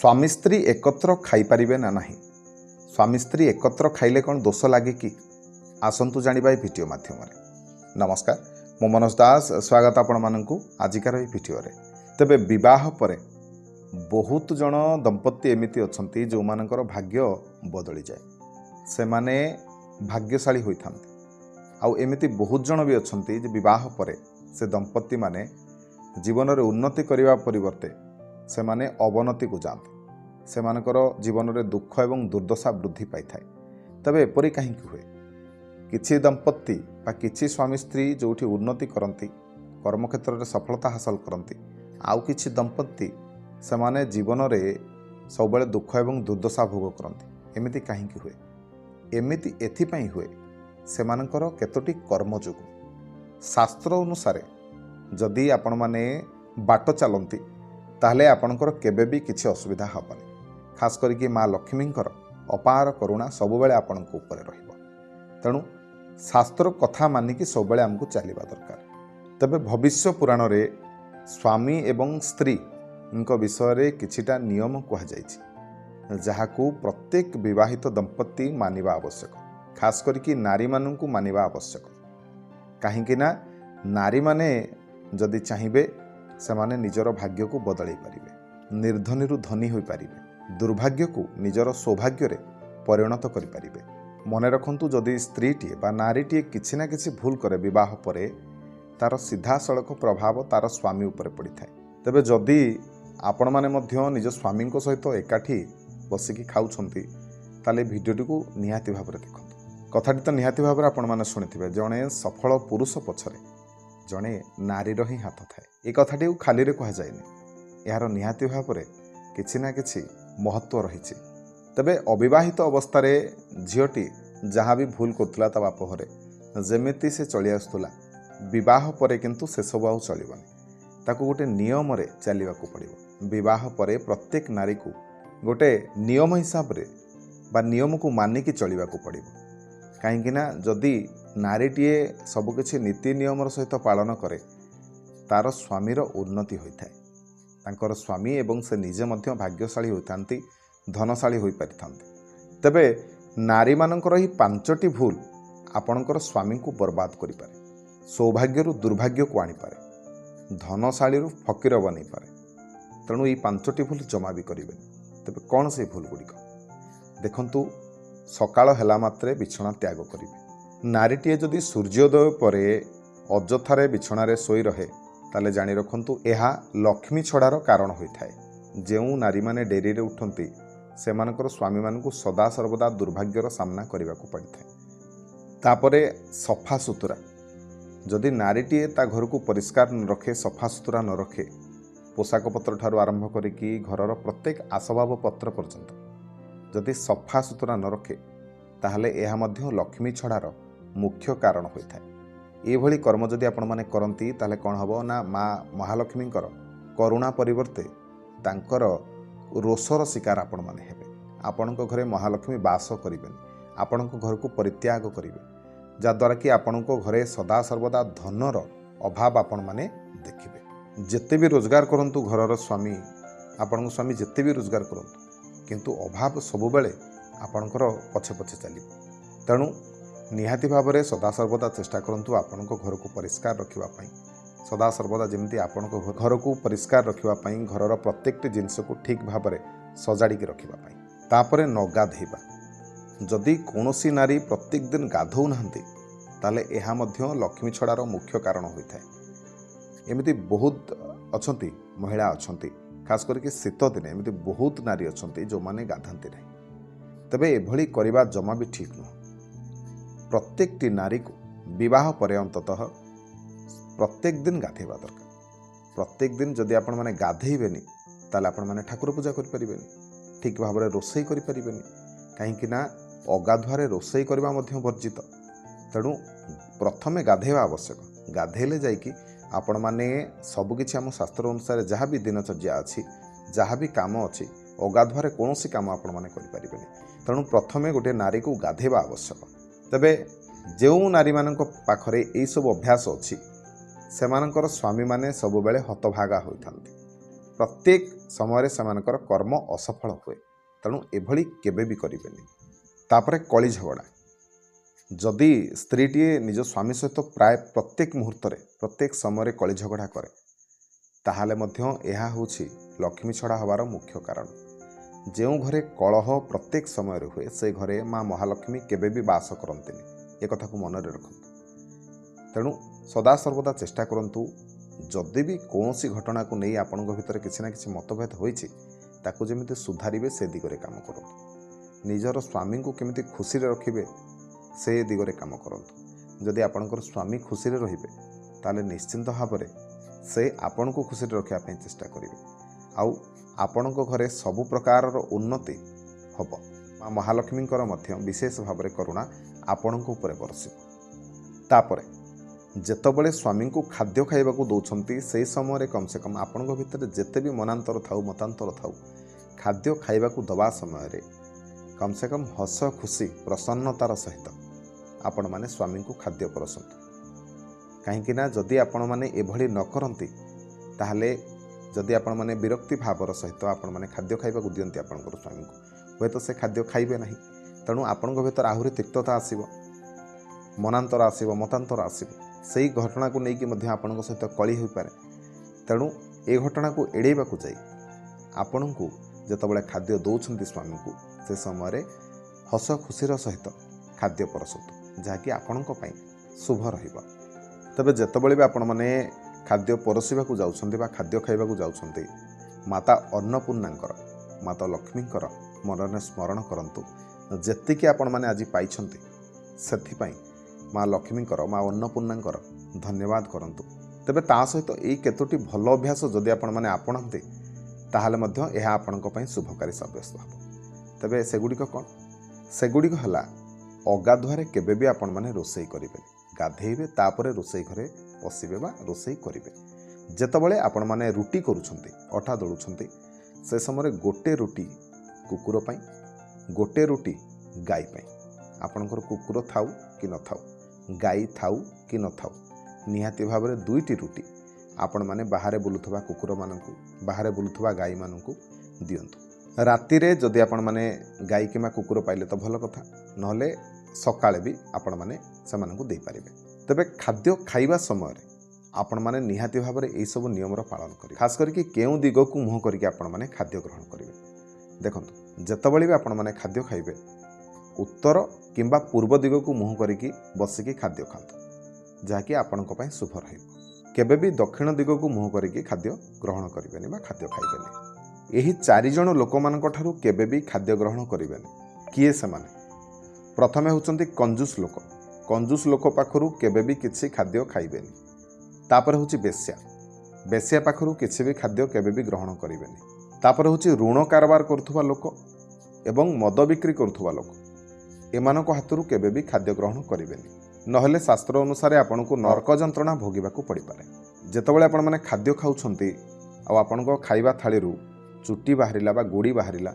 स्वामी स्त्री एकत्र खाइपारे ना नहीं। स्वामी स्त्री एकत्र खाइले कौन दोष लगे कि आसतु जाना भिडियो मध्यम। नमस्कार, मो मनोज दास, स्वागत आपण मानक आजिकार भिडियो। तेबे विवाह पर बहुत जन दंपति एमती अच्छा जो मानकर भाग्य बदली जाए, से माने भाग्यशाली होता। आउ एमती बहुत जन भी अच्छा विवाह पर से दंपति माने जीवन में उन्नति करने परिवर्ते से माने अवनति को जाते, से मानकर जीवन में दुख एवं दुर्दशा वृद्धि पाई थाए। तबे एपरी कहीं हुए? किछि दंपति बा किछि स्वामी स्त्री जोठी उन्नति करती, कर्मक्षेत्र में सफलता हासिल करती, आउ किछि दंपति से माने जीवन में सब दुख एवं दुर्दशा भोग करती। एमिति कहीं हुए? एमिति एथिपाई हुए से मानकर केतोटी कर्म जोगु। शास्त्र अनुसार जदि आपण माने बाट चलती ताहले आपणकर केबे भी किछि असुविधा हबनी। खास करके माँ लक्ष्मींकर अपार करुणा सबुबले आपणक ऊपर रहिबो। तेणु शास्त्र कथा मानिकी सबुबले आमको चलिबा दरकार। तबे भविष्य पुराण रे स्वामी एवं स्त्री इनका विषय रे किछिटा नियम कहा जाइछि, जहाकू प्रत्येक विवाहित दंपति मानिबा आवश्यक। खास करके नारी माननकू मानिबा आवश्यक। काहेकि ना नारी माने जदि चाहिए से माने निजर भाग्य को बदलाई पारिबे, निर्धनी रु धनी होई पारिबे, दुर्भाग्य को निजर सौभाग्य रे परिणत करि पारिबे। मने रखंतु जदि स्त्रीटीए बा नारीटीए किछि ना किछि भूल करे विवाह परे, तार सीधा सड़क प्रभाव तार स्वामी उपर पड़ी थाए। तेबे जदि आपण माने मध्य निज स्वामी को सहित एकाठी बसिकी खाउछंती ताले भिडियोटी को निहाती भाबरे देखंतु। कथाटी तो निहाती भाबरे आपण माने सुनिथिबे, जणे सफल पुरुष पछरे जड़े नारीर ही हाथ थाए। ये कथाटी खाली रे कह जाएनि, यार निहाती भाव में किछि ना किछि महत्व रही। तबे अविवाहित अवस्था झीटी जहाँ भी भूल करथुला ता बाप घरे जेमिति से चली आसुला, विवाह परे किंतु से सब आउ चलिबनी। ताकू गोटे नियम रे चलिबाकू पड़िबो। विवाह परे प्रत्येक नारी को गोटे नियम हिसाब रे बा नियम को मानिकी चलिबाकू पड़िबो। कहीं जदि नारीटीए सबकिछि नीति नियम सहित पालन करे, तार स्वामीर उन्नति होता है। तांकर स्वामी एवं से निजे मध्य भाग्यशाली होतांती, धनशाली हो पारिथांती। तबे नारी मानकर ही 5टी भूल आपणकर स्वामी को बर्बाद करि पारे, सौभाग्य रु दुर्भाग्य को आनी पारे, धनशाली रु फकीर बनी पारे। तेणु ये 5टी भूल जमा भी करेंगे। तबे कौन से भूल गुड़िक देखंतु? सकाळ हेला मात्रे बिछना त्याग करिवे। नारीटीए जदि सूर्योदय परे अजथारे बिछणारे सोई रहे ताले जानी रखंतु एहा लक्ष्मी छड़ार कारण होइथाए। जेउ नारी माने डेरी रे उठंती सेमानकर स्वामी मानकु सदा सर्वदा दुर्भाग्यर सामना करिवाकू पड़िथाए। तापरे सफा सुतुरा, जदि नारीटीए ता घर को परिष्कार न रखे, सफा सुतुरा न रखे, पोशाक पत्र ठारू आरंभ करिकी घरर प्रत्येक आसबाब पत्र पर्यंत जदि सफा सुतुरा न रखे, ताहले एहा मध्य लक्ष्मी छड़ार मुख्य कारण होता है। ये कर्म जदि आपण माने करंती ताहले कौन हबो ना, माँ महालक्ष्मींकर करुणा परिवर्ते तांकर रोषर शिकार आपण माने हेबे। आपणको घरे महालक्ष्मी वास करिबेनी, आपणको घर को परित्याग करिवे, जाद्वारा कि आपणको घरे सदा सर्वदा धनर अभाव आपण माने देखिबे। जेते भी रोजगार करंतु घरर स्वामी, आपणको स्वामी जेते भी रोजगार करंतु, किंतु अभाव सबुबेले आपणकर पछे पछे चलिबो। तेणु निहाती भाव में सदा सर्वदा चेष्टा करंतु आपणको घर को परिष्कार रखिबा पई, सदा सर्वदा जेमती आपणको घर को परिष्कार रखिबा पई घरर प्रत्येकटी जिनिस को ठीक भाव में सजाड़ी के रखिबा पई। तापरे न गाधेबा। जदि कोनोसी नारी प्रत्येक दिन गाधौ नाहंती ताले एहा मध्य लक्ष्मी छड़ार मुख्य कारण होइथाए। एमिति बहुत अछंती महिला अछंती, खास करके शीत दिन एमिति बहुत नारी अछंती जो माने गाधांती नहीं। तबे एभली करिबा जमा भी ठीक नुह। प्रत्येकटी नारी को विवाह पर अंततः प्रत्येक दिन गाधेबा दरकार। प्रत्येक दिन जदि आपण माने गाधेइबेनी ताले आपण माने ठाकुर पूजा करि परिबेनी, ठीक भाव में रोषेई करि परिबेनी। काहेकि ना अगाधुआरे रोषेई करबा मध्य वर्जित। तेणु प्रथमे गाधेबा आवश्यक। गाधेले जाइकी आपण माने सबकिछि आम शास्त्र अनुसार जहाँ भी दिनचर्या अच्छी, जहाँ भी काम अच्छी, अगाधुआरे कौनसी काम आपण माने करि परिबेनी। तेणु प्रथमे गोटे नारी को गाधेबा आवश्यक। तबे जो नारी मानक पाखरे यही सब अभ्यास अच्छी, सेमानकर स्वामी माने सबुबेले हतभागा होइथांती। प्रत्येक समय सेमानकर कर्म असफल हुए। तेणु एभली केबे भी करेनि। तापरे कली झगड़ा जदि स्त्रीटीए निज स्वामी सहित प्राय प्रत्येक मुहूर्त प्रत्येक समय कली झगड़ा करे ताहले मध्य एहा होछि लक्ष्मी छड़ा हबार मुख्य कारण। जो घरे कलह प्रत्येक समय हुए से घरे माँ महालक्ष्मी केबे भी बास करंतिनि। ए कथा को मन रे रखंतु। तेणु सदा सर्वदा चेष्टा करंतु जदि भी कौनसी घटना को नहीं आपण भितर किसी ना किसी मतभेद होइछि ताकू जेमिति सुधारिबे से दिगरे काम करंतु। निजर स्वामी को केमिति खुशी रे रखिबे से दिगरे काम करंतु। जदि आपणकर स्वामी खुशी रे रहिबे ताले निश्चिंत भाव से आपण को खुशी रे रखिया पई चेष्टा करिवे। आउ आपणको घरे सबु प्रकार उन्नति हब। माँ महालक्ष्मींकर मध्य विशेष भाव में करुणा आपणको उपरे बरसिब। तापरे जेतबले स्वामी को खाद्य खाइबा को दौरान से समय कम से कम आपण भितर जेते भी मनांतर थाउ मतांतर थाउ खाद्य खाइबा को दबा समय कम से कम हस खुशी प्रसन्नतार सहित आपण माने स्वामी को खाद्य परसंतु। कहीं जदि आपण माने एभली न करंती ताहले जदि आपण माने विरक्ति भावर सहित आपण माने खाद्य खाइबा को दियंती आपणकर स्वामी को हुए तो से खाद्य खाइबे नहीं। तेणु आपण भीतर आहुरी तिक्तता आसीबो, मनांतर आसीबो, मतांतर आसीबो। सेही घटना को लेकिन मध्य आपण सहित कली हो पारे। तेणु ए घटना को एड़ेबा को जाई आपण को जेतबले खाद्य दौरान स्वामी को से समय हस खुशीर सहित खाद्य परसतु जहाँकि आपणको पई शुभ रहिबा। तबे जेतबले भी आपण माने खाद्य परसिबा को जाउछन्ती बा खाद्य खाइबा को जाउछन्ती माता अन्नपूर्णांकर माता लक्ष्मींकर मनने स्मरण करंतु। जेतिकी आपण माने आज पाइछन्ती सेथि पई माँ लक्ष्मींकर माँ अन्नपूर्णांकर धन्यवाद करंतु। तबे ता सहित एई केतोटी भल अभ्यास जदि आपण माने आपणन्ते ताहाले मध्य एहा आपणको पई शुभकारी साब्यस्त हबो। तबे सेगुडिक कोन सेगुडिक हला अगाधुआरे केबे भी आपण माने रोसई करिबे, गाधेइबे तापरे रोसई घरे पशिबे बा रोसई करिबे। जेतबले आपण माने रुटी करूछन्ती अटा दळुछन्ती से समय गोटे रुटी कुकुर पई गोटे रुटी गाई पई। आपणकर कुकुर थाउ कि न थाउ, गाई थाउ कि न थाउ, निहाती भाव में दुईटी रुटी आपण माने बाहरे बुलुथबा कुकुर मानकु बाहरे बुलुथबा गाई मानकु दियंतु। राति रे जदि आपण माने गाई किमा कुकुर पाइले तो भल कथा, नहले सकाळे भी आपण माने सेमानकु देई पारिबे। तबे खाद्य खाइबा समय आपण माने निहाती भाव में यही सब नियम पालन करें। खास करके केउ दिग को मुह करके आपण माने खाद्य ग्रहण करेंगे। देखंतु जेतबले भी आपण माने खाद्य खाइबे उत्तर किंबा पूर्व दिग को मुह करके बसिकी खाद्य खातु जहाँकि आपणको पई शुभ रहिबो। केबे भी दक्षिण दिग को मुह करके खाद्य ग्रहण करिबेनि बा खाद्य खाइबेनि। एही चारि जण लोक मानक ठारू केबे भी खाद्य ग्रहण करिबेनि। किए सेमाने? प्रथमे होचंती कंजूस लोक। कंजूस लोक पाखरु केबे भी किछि खाद्य खाइबेनि। तापर होची बेश्या। बेश्या पाखरु किछि भी खाद्य केबे भी ग्रहण करिबेनि। तापर होची ऋण कारबार करुथुबा लोक एवं मद बिक्री करुथुबा लोक एमानको हाथरू केबे भी खाद्य ग्रहण करिबेनि। नहले शास्त्र अनुसार आपण को नरक जंत्रणा भोगिबा को पड़ी पारे। जेतबेले आपण माने खाद्य खाउछन्ती आ आपणको खाइबा थाळीरू चुट्टी बाहरिला बा गोड़ी बाहरिला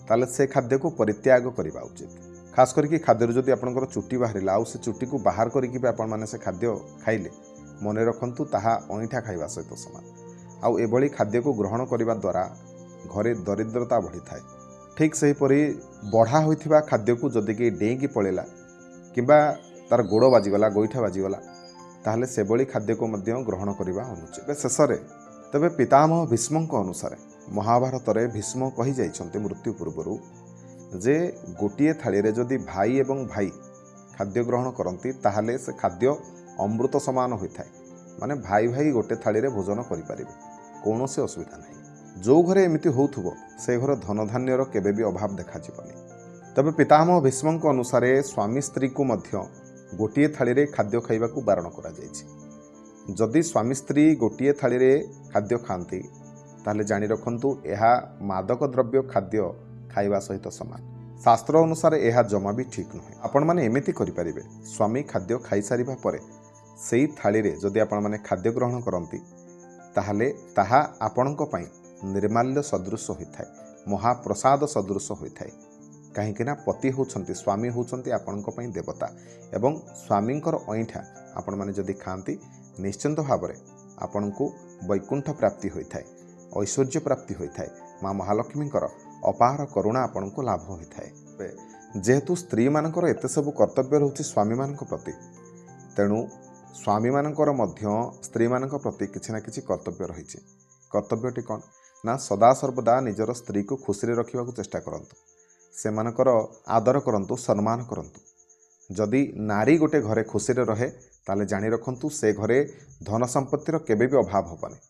ताले से खाद्य को परित्याग करिबा उचित। खास करके खाद्य जदि आपणकर चुट्टी बाहरिला आ से चुट्टी को बाहर करिकि भी आपण माने से खाद्य खाइले मने रखंतु ताहा अइठा खाइबा सहित समान। आउ एभली खाद्य को ग्रहण करिबा द्वारा घरे दरिद्रता बढ़ी थाए। ठीक सेहीपरि बढ़ा होइथिबा खाद्य को जदि कि डेंगी पळेला किंबा तार गोड़ बाजिगला गोईठा बाजिगला ताहले सेभली खाद्य को मध्य ग्रहण करिबा अनुचित। शेष रे तबे पितामह भीष्मଙ୍କ अनुसार महाभारत रे भीष्म कहि जाइछन्ते मृत्यु पूर्वरु जे गोटिए थाली रे जदि भाई एवं भाई खाद्य ग्रहण करती ताहले से खाद्य अमृत समान होता है। माने भाई भाई गोटे थाली रे भोजन करि पारिबे, कौनसी असुविधा नहीं। जो घरे एमिति होउथुबो से घर धन धान्यर केबे भी अभाव देखा जिवनी। तबे पितामह भीष्मଙ୍କ अनुसार स्वामी स्त्री को मध्य गोटिए थाली रे खाद्य खाइबा को बारण करा जायछि। जदि स्वामी स्त्री गोटिए थाली रे खाद्य खाती ताहले जानि रखंतु एहा मादक द्रव्य खाद्य खाइबा सहित समान। शास्त्र अनुसार यह जमा भी ठीक नुहे। आपण माने एमिति करि परिबे, स्वामी खाद्य खाई सारिबा परे सेही थाली रे जदि आपण माने खाद्य ग्रहण करंती ताहले ताहा आपणको पई निर्माल्य सदृश होइथाय, महाप्रसाद सदृश होइथाय। काहेकि ना पति होउछंती स्वामी होउछंती आपणको पई देवता एवं स्वामींकर अइठा आपण माने जदि खांती निश्चिंत भाव में आपणको वैकुंठ प्राप्ति होइथाय। ऐश्वर्य प्राप्ति होता है। माँ महालक्ष्मींकर अपार करुणा आपण को लाभ होता है। जेहेतु स्त्री मानकर एत सब कर्तव्य रोचे स्वामी मान प्रति, तेणु स्वामी मानकर मध्य स्त्री मान प्रति किसी ना किसी कर्तव्य रही। कर्तव्यटी कौन ना सदा सर्वदा निजर स्त्री को खुशी रखा चेष्टा करंतु, सेमानकर आदर करंतु, सम्मान करंतु। जदि नारी गोटे घरे खुशी रहे ताले जानी रखंतु से घरे धन संपत्तिर केबे भी अभाव होबनी।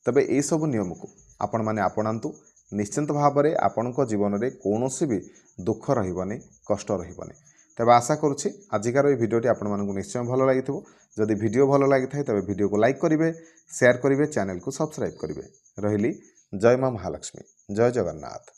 तबे एई सब नियम को आपण माने आपणांतु, निश्चिंत भाव में आपण जीवन में कौनसी भी दुख रहिबनी, कष्ट रहिबनी। तेबे आशा करुछि आजिकार ये भिडियोटी आपण मानकु निश्चय भल लागिथिबो। जदि भिडियो भल लागिथाय तबे भिडियो को लाइक करिवे, शेयर करिवे, चैनल को सब्सक्राइब करिवे। रहिली जय माँ महालक्ष्मी, जय जगन्नाथ।